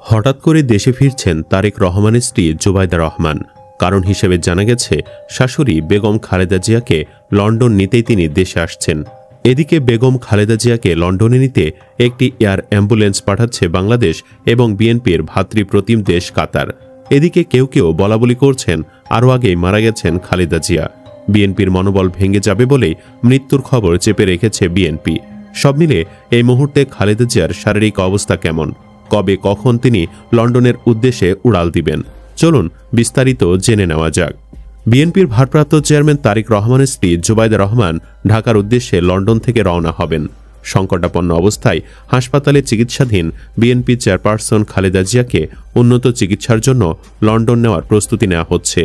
হঠাৎ করে দেশে ফিরছেন তারেক রহমানের স্ত্রী জুবাইদা রহমান। কারণ হিসেবে জানা গেছে, শাশুড়ি বেগম খালেদা জিয়াকে লন্ডন নিতেই তিনি দেশে আসছেন। এদিকে বেগম খালেদা জিয়াকে লন্ডনে নিতে একটি এয়ার অ্যাম্বুলেন্স পাঠাচ্ছে বাংলাদেশ এবং বিএনপির ভ্রাতৃপ্রতিম দেশ কাতার। এদিকে কেউ কেউ বলাবলি করছেন আরও আগেই মারা গেছেন খালেদা জিয়া। বিএনপির মনোবল ভেঙে যাবে বলেই মৃত্যুর খবর চেপে রেখেছে বিএনপি। সব মিলে এই মুহূর্তে খালেদা জিয়ার শারীরিক অবস্থা কেমন, কবে কখন তিনি লন্ডনের উদ্দেশ্যে উড়াল দিবেন, চলুন বিস্তারিত জেনে নেওয়া যাক। বিএনপির ভারপ্রাপ্ত চেয়ারম্যান তারেক রহমানের স্ত্রী জুবাইদা রহমান ঢাকার উদ্দেশ্যে লন্ডন থেকে রওনা হবেন। সংকটাপন্ন অবস্থায় হাসপাতালে চিকিৎসাধীন বিএনপি চেয়ারপারসন খালেদা জিয়াকে উন্নত চিকিৎসার জন্য লন্ডন নেওয়ার প্রস্তুতি নেওয়া হচ্ছে।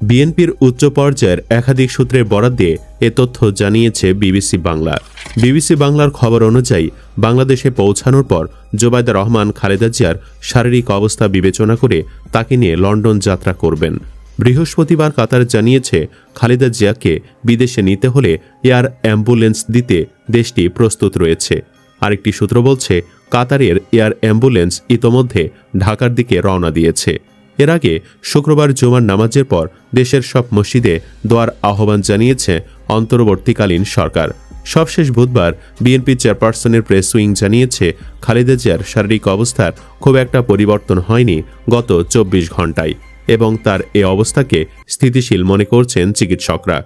বিএনপির উচ্চ পর্যায়ের একাধিক সূত্রের বরাত দিয়ে এ তথ্য জানিয়েছে বিবিসি বাংলা। বিবিসি বাংলার খবর অনুযায়ী বাংলাদেশে পৌঁছানোর পর জুবাইদা রহমান খালেদা জিয়ার শারীরিক অবস্থা বিবেচনা করে তাকে নিয়ে লন্ডন যাত্রা করবেন। বৃহস্পতিবার কাতার জানিয়েছে, খালেদা জিয়াকে বিদেশে নিতে হলে এয়ার অ্যাম্বুলেন্স দিতে দেশটি প্রস্তুত রয়েছে। আরেকটি সূত্র বলছে, কাতারের এয়ার অ্যাম্বুলেন্স ইতোমধ্যে ঢাকার দিকে রওনা দিয়েছে। এর আগে শুক্রবার জুমার নামাজের পর দেশের সব মসজিদে দোয়ার আহ্বান জানিয়েছে অন্তর্বর্তীকালীন সরকার। সবশেষ বুধবার বিএনপি চেয়ারপারসনের প্রেস উইং জানিয়েছে, খালেদা জিয়ার শারীরিক অবস্থার খুব একটা পরিবর্তন হয়নি গত 24 ঘণ্টায় এবং তার এ অবস্থাকে স্থিতিশীল মনে করছেন চিকিৎসকরা।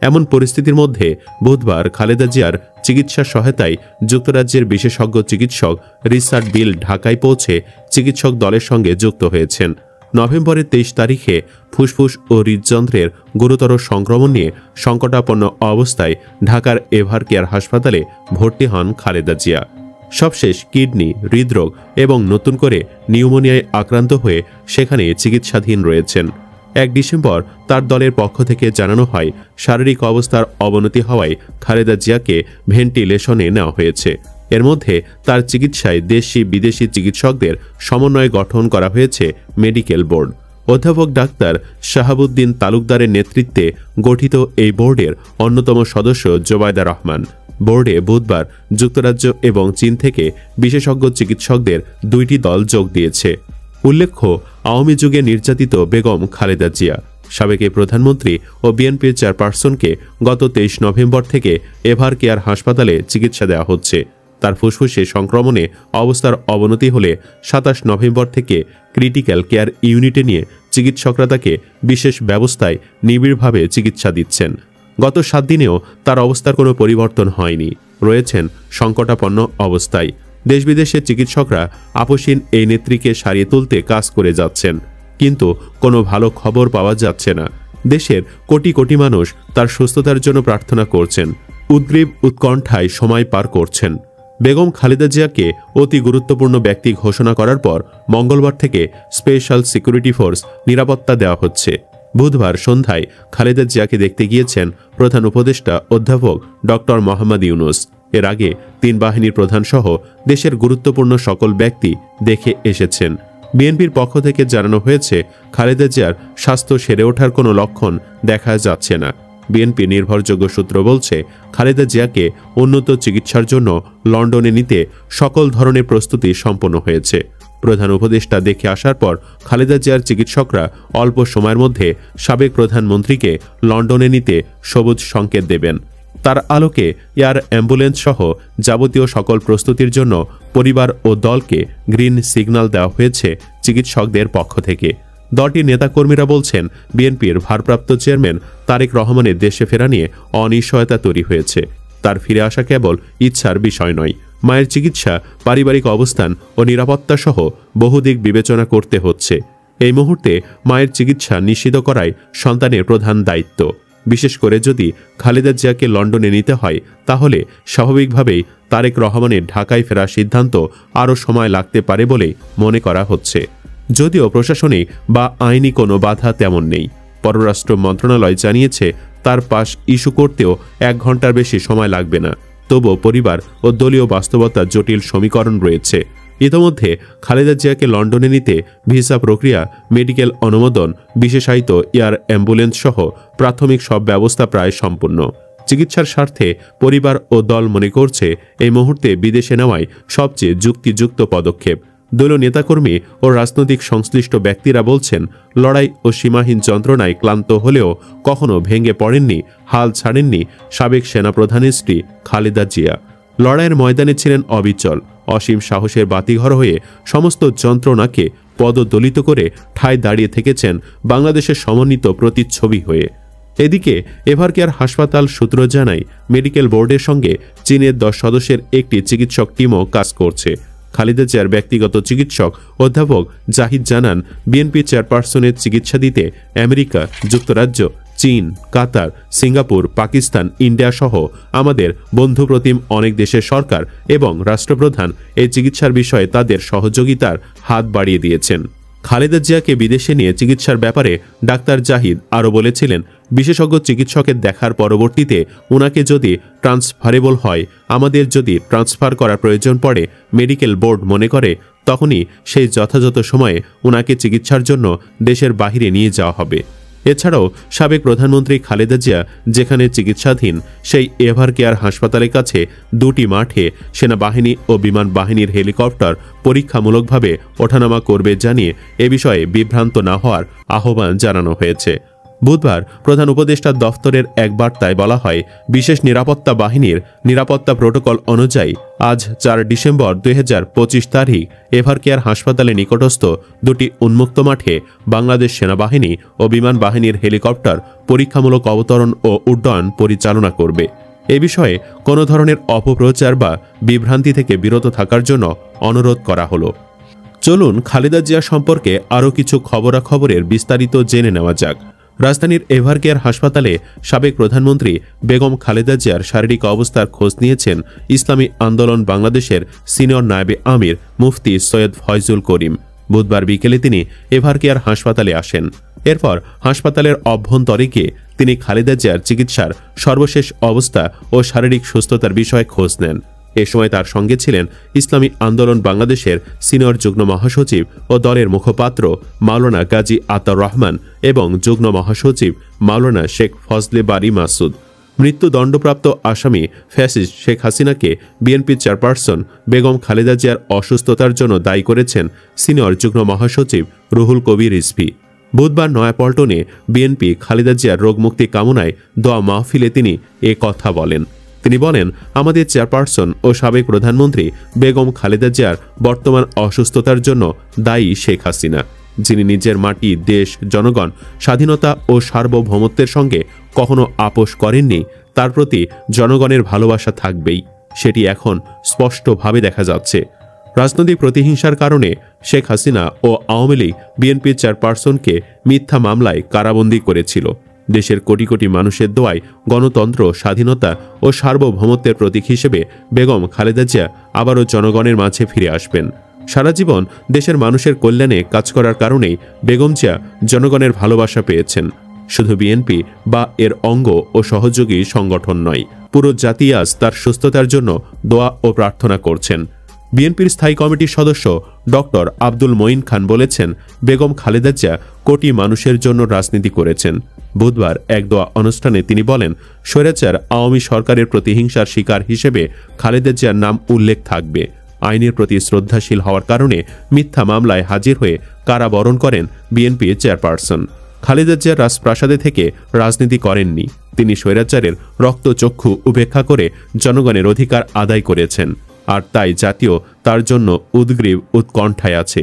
এমন পরিস্থিতির মধ্যে বুধবার খালেদা জিয়ার চিকিৎসা সহায়তায় যুক্তরাজ্যের বিশেষজ্ঞ চিকিৎসক রিচার্ড বিল ঢাকায় পৌঁছে চিকিৎসক দলের সঙ্গে যুক্ত হয়েছেন। নভেম্বরের 23 তারিখে ফুসফুস ও হৃদযন্ত্রের গুরুতর সংক্রমণ নিয়ে সংকটাপন্ন অবস্থায় ঢাকার এভার কেয়ার হাসপাতালে ভর্তি হন খালেদা জিয়া। সবশেষ কিডনি, হৃদরোগ এবং নতুন করে নিউমোনিয়ায় আক্রান্ত হয়ে সেখানে চিকিৎসাধীন রয়েছেন। 1 ডিসেম্বর তার দলের পক্ষ থেকে জানানো হয়, শারীরিক অবস্থার অবনতি হওয়ায় খালেদা জিয়াকে ভেন্টিলেশনে নেওয়া হয়েছে। এর মধ্যে তার চিকিৎসায় দেশি বিদেশি চিকিৎসকদের সমন্বয়ে গঠন করা হয়েছে মেডিকেল বোর্ড। অধ্যাপক ডাক্তার শাহাবুদ্দিন তালুকদারের নেতৃত্বে গঠিত এই বোর্ডের অন্যতম সদস্য জুবাইদা রহমান। বোর্ডে বুধবার যুক্তরাজ্য এবং চীন থেকে বিশেষজ্ঞ চিকিৎসকদের 2টি দল যোগ দিয়েছে। উল্লেখ্য, আওয়ামী যুগে নির্যাতিত বেগম খালেদা জিয়া, সাবেক প্রধানমন্ত্রী ও বিএনপির চেয়ারপারসনকে গত 23 নভেম্বর থেকে এভার কেয়ার হাসপাতালে চিকিৎসা দেওয়া হচ্ছে। তার ফুসফুসে সংক্রমণে অবস্থার অবনতি হলে 27 নভেম্বর থেকে ক্রিটিক্যাল কেয়ার ইউনিটে নিয়ে চিকিৎসকরা তাকে বিশেষ ব্যবস্থায় নিবিড়ভাবে চিকিৎসা দিচ্ছেন। গত 7 দিনেও তার অবস্থার কোনো পরিবর্তন হয়নি, রয়েছেন সংকটাপন্ন অবস্থায়। দেশ বিদেশের চিকিৎসকরা আপসীন এই নেত্রীকে সারিয়ে তুলতে কাজ করে যাচ্ছেন, কিন্তু কোনো ভালো খবর পাওয়া যাচ্ছে না। দেশের কোটি কোটি মানুষ তার সুস্থতার জন্য প্রার্থনা করছেন, উদ্গ্রীব উৎকণ্ঠায় সময় পার করছেন। বেগম খালেদা জিয়াকে অতি গুরুত্বপূর্ণ ব্যক্তি ঘোষণা করার পর মঙ্গলবার থেকে স্পেশাল সিকিউরিটি ফোর্স নিরাপত্তা দেওয়া হচ্ছে। বুধবার সন্ধ্যায় খালেদা জিয়াকে দেখতে গিয়েছেন প্রধান উপদেষ্টা অধ্যাপক ডক্টর মোহাম্মদ ইউনুস। এর আগে 3 বাহিনীর প্রধানসহ দেশের গুরুত্বপূর্ণ সকল ব্যক্তি দেখে এসেছেন। বিএনপির পক্ষ থেকে জানানো হয়েছে, খালেদা জিয়ার স্বাস্থ্য সেরে ওঠার কোনো লক্ষণ দেখা যাচ্ছে না। বিএনপি নির্ভরযোগ্য সূত্র বলছে, খালেদা জিয়াকে উন্নত চিকিৎসার জন্য লন্ডনে নিতে সকল ধরনের প্রস্তুতি সম্পন্ন হয়েছে। প্রধান উপদেষ্টা দেখে আসার পর খালেদা জিয়ার চিকিৎসকরা অল্প সময়ের মধ্যে সাবেক প্রধানমন্ত্রীকে লন্ডনে নিতে সবুজ সংকেত দেবেন। তার আলোকে এয়ার অ্যাম্বুলেন্স সহ যাবতীয় সকল প্রস্তুতির জন্য পরিবার ও দলকে গ্রিন সিগন্যাল দেওয়া হয়েছে চিকিৎসকদের পক্ষ থেকে। দলটির নেতাকর্মীরা বলছেন, বিএনপির ভারপ্রাপ্ত চেয়ারম্যান তারেক রহমানের দেশে ফেরা নিয়ে অনিশ্চয়তা তৈরি হয়েছে। তার ফিরে আসা কেবল ইচ্ছার বিষয় নয়, মায়ের চিকিৎসা, পারিবারিক অবস্থান ও নিরাপত্তা সহ বহুদিক বিবেচনা করতে হচ্ছে। এই মুহূর্তে মায়ের চিকিৎসা নিশ্চিত করাই সন্তানের প্রধান দায়িত্ব। বিশেষ করে যদি খালেদা জিয়াকে লন্ডনে নিতে হয়, তাহলে স্বাভাবিকভাবেই তারেক রহমানের ঢাকায় ফেরার সিদ্ধান্ত আরও সময় লাগতে পারে বলে মনে করা হচ্ছে। যদিও প্রশাসনিক বা আইনি কোনো বাধা তেমন নেই। পররাষ্ট্র মন্ত্রণালয় জানিয়েছে, তার পাস ইস্যু করতেও 1 ঘন্টার বেশি সময় লাগবে না। তবুও পরিবার ও দলীয় বাস্তবতার জটিল সমীকরণ রয়েছে। ইতোমধ্যে খালেদা জিয়াকে লন্ডনে নিতে ভিসা প্রক্রিয়া, মেডিকেল অনুমোদন, বিশেষায়িত এয়ার অ্যাম্বুলেন্স সহ প্রাথমিক সব ব্যবস্থা প্রায় সম্পূর্ণ। চিকিৎসার স্বার্থে পরিবার ও দল মনে করছে এই মুহূর্তে বিদেশে নেওয়াই সবচেয়ে যুক্তিযুক্ত পদক্ষেপ। দলীয় নেতাকর্মী ও রাজনৈতিক সংশ্লিষ্ট ব্যক্তিরা বলছেন, লড়াই ও সীমাহীন যন্ত্রণায় ক্লান্ত হলেও কখনো ভেঙে পড়েননি, হাল ছাড়েননি সাবেক সেনাপ্রধানের স্ত্রী খালেদা জিয়া। লড়াইয়ের ময়দানে ছিলেন অবিচল, অসীম সাহসের বাতিঘর হয়ে সমস্ত যন্ত্রণাকে পদদলিত করে ঠায় দাঁড়িয়ে থেকেছেন বাংলাদেশের সমন্বিত প্রতিচ্ছবি হয়ে। এদিকে এভারকেয়ার হাসপাতাল সূত্র জানায়, মেডিকেল বোর্ডের সঙ্গে চীনের 10 সদস্যের একটি চিকিৎসক টিমও কাজ করছে। খালেদা জিয়ার ব্যক্তিগত চিকিৎসক অধ্যাপক জাহিদ জানান, বিএনপি চেয়ারপারসনের চিকিৎসা দিতে আমেরিকা যুক্তরাজ্য, চীন, কাতার, সিঙ্গাপুর, পাকিস্তান, ইন্ডিয়া সহ আমাদের বন্ধুপ্রতিম অনেক দেশের সরকার এবং রাষ্ট্রপ্রধান এই চিকিৎসার বিষয়ে তাদের সহযোগিতার হাত বাড়িয়ে দিয়েছেন। খালেদা জিয়াকে বিদেশে নিয়ে চিকিৎসার ব্যাপারে ডাক্তার জাহিদ আরও বলেছিলেন, বিশেষজ্ঞ চিকিৎসকের দেখার পরবর্তীতে উনাকে যদি ট্রান্সফারেবল হয়, আমাদের যদি ট্রান্সফার করার প্রয়োজন পড়ে, মেডিকেল বোর্ড মনে করে, তখনই সেই যথাযথ সময়ে উনাকে চিকিৎসার জন্য দেশের বাহিরে নিয়ে যাওয়া হবে। এছাড়াও সাবেক প্রধানমন্ত্রী খালেদা জিয়া যেখানে চিকিৎসাধীন সেই এভারকেয়ার হাসপাতালের কাছে 2টি মাঠে সেনাবাহিনী ও বিমান বাহিনীর হেলিকপ্টার পরীক্ষামূলকভাবে ওঠানামা করবে জানিয়ে এ বিষয়ে বিভ্রান্ত না হওয়ার আহ্বান জানানো হয়েছে। বুধবার প্রধান উপদেষ্টার দফতরের এক বার্তায় বলা হয়, বিশেষ নিরাপত্তা বাহিনীর নিরাপত্তা প্রোটোকল অনুযায়ী আজ 4 ডিসেম্বর 2025 তারিখ এভারকেয়ার হাসপাতালের নিকটস্থ 2টি উন্মুক্ত মাঠে বাংলাদেশ সেনাবাহিনী ও বিমান বাহিনীর হেলিকপ্টার পরীক্ষামূলক অবতরণ ও উড্ডয়ন পরিচালনা করবে। এ বিষয়ে কোনো ধরনের অপপ্রচার বা বিভ্রান্তি থেকে বিরত থাকার জন্য অনুরোধ করা হলো। চলুন খালেদা জিয়া সম্পর্কে আরও কিছু খবরাখবরের বিস্তারিত জেনে নেওয়া যাক। রাজধানীর এভারকেয়ার হাসপাতালে সাবেক প্রধানমন্ত্রী বেগম খালেদা জিয়ার শারীরিক অবস্থার খোঁজ নিয়েছেন ইসলামী আন্দোলন বাংলাদেশের সিনিয়র নায়েবে আমির মুফতি সৈয়দ ফয়জুল করিম। বুধবার বিকেলে তিনি এভারকেয়ার হাসপাতালে আসেন। এরপর হাসপাতালের অভ্যন্তরে গিয়ে তিনি খালেদা জিয়ার চিকিৎসার সর্বশেষ অবস্থা ও শারীরিক সুস্থতার বিষয়ে খোঁজ নেন। এ সময় তার সঙ্গে ছিলেন ইসলামী আন্দোলন বাংলাদেশের সিনিয়র যুগ্ম মহাসচিব ও দলের মুখপাত্র মাওলানা গাজী আতাউর রহমান এবং যুগ্ম মহাসচিব মাওলানা শেখ ফজলে বারী মাসুদ। মৃত্যুদণ্ডপ্রাপ্ত আসামি ফ্যাসিস্ট শেখ হাসিনাকে বিএনপি চেয়ারপারসন বেগম খালেদা জিয়ার অসুস্থতার জন্য দায়ী করেছেন সিনিয়র যুগ্ম মহাসচিব রুহুল কবির রিজভী। বুধবার নয়াপল্টনে বিএনপি খালেদা জিয়ার রোগমুক্তি কামনায় দোয়া মাহফিলে তিনি এ কথা বলেন। তিনি বলেন, আমাদের চেয়ারপারসন ও সাবেক প্রধানমন্ত্রী বেগম খালেদা জিয়ার বর্তমান অসুস্থতার জন্য দায়ী শেখ হাসিনা, যিনি নিজের মাটি, দেশ, জনগণ, স্বাধীনতা ও সার্বভৌমত্বের সঙ্গে কখনো আপোষ করেননি। তার প্রতি জনগণের ভালোবাসা থাকবেই, সেটি এখন স্পষ্টভাবে দেখা যাচ্ছে। রাজনৈতিক প্রতিহিংসার কারণে শেখ হাসিনা ও আওয়ামী লীগ বিএনপির চেয়ারপারসনকে মিথ্যা মামলায় কারাবন্দী করেছিল। দেশের কোটি কোটি মানুষের দোয়ায় গণতন্ত্র, স্বাধীনতা ও সার্বভৌমত্বের প্রতীক হিসেবে বেগম খালেদা জিয়া আবারও জনগণের মাঝে ফিরে আসবেন। সারা জীবন দেশের মানুষের কল্যাণে কাজ করার কারণেই বেগম জিয়া জনগণের ভালোবাসা পেয়েছেন। শুধু বিএনপি বা এর অঙ্গ ও সহযোগী সংগঠন নয়, পুরো জাতি আজ তার সুস্থতার জন্য দোয়া ও প্রার্থনা করছেন। বিএনপির স্থায়ী কমিটির সদস্য ডক্টর আব্দুল মঈন খান বলেছেন, বেগম খালেদা জিয়া কোটি মানুষের জন্য রাজনীতি করেছেন। বুধবার এক দোয়া অনুষ্ঠানে তিনি বলেন, স্বৈরাচার আওয়ামী সরকারের প্রতিহিংসার শিকার হিসেবে খালেদা জিয়ার নাম উল্লেখ থাকবে। আইনের প্রতি শ্রদ্ধাশীল হওয়ার কারণে মিথ্যা মামলায় হাজির হয়ে কারাবরণ করেন বিএনপি চেয়ারপারসন। খালেদা জিয়া রাজপ্রাসাদে থেকে রাজনীতি করেননি। তিনি স্বৈরাচারের রক্তচক্ষু উপেক্ষা করে জনগণের অধিকার আদায় করেছেন, আর তাই জাতীয় তার জন্য উদ্গ্রীব উৎকণ্ঠায় আছে।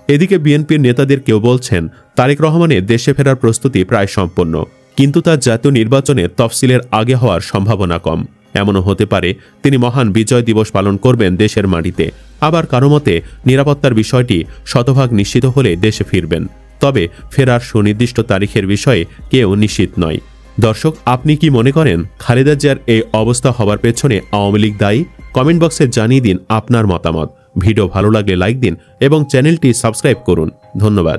এদিকে বিএনপির নেতাদের কেউ বলছেন, তারেক রহমানের দেশে ফেরার প্রস্তুতি প্রায় সম্পন্ন, কিন্তু তার জাতীয় নির্বাচনে তফসিলের আগে হওয়ার সম্ভাবনা কম। এমনও হতে পারে তিনি মহান বিজয় দিবস পালন করবেন দেশের মাটিতে। আবার কারো মতে নিরাপত্তার বিষয়টি শতভাগ নিশ্চিত হলে দেশে ফিরবেন, তবে ফেরার সুনির্দিষ্ট তারিখের বিষয়ে কেউ নিশ্চিত নয়। দর্শক, আপনি কি মনে করেন খালেদা জিয়ার এই অবস্থা হবার পেছনে আওয়ামী লীগ দায়ী? কমেন্ট বক্সে জানিয়ে দিন আপনার মতামত। ভিডিও ভালো লাগলে লাইক দিন এবং চ্যানেলটি সাবস্ক্রাইব করুন। ধন্যবাদ।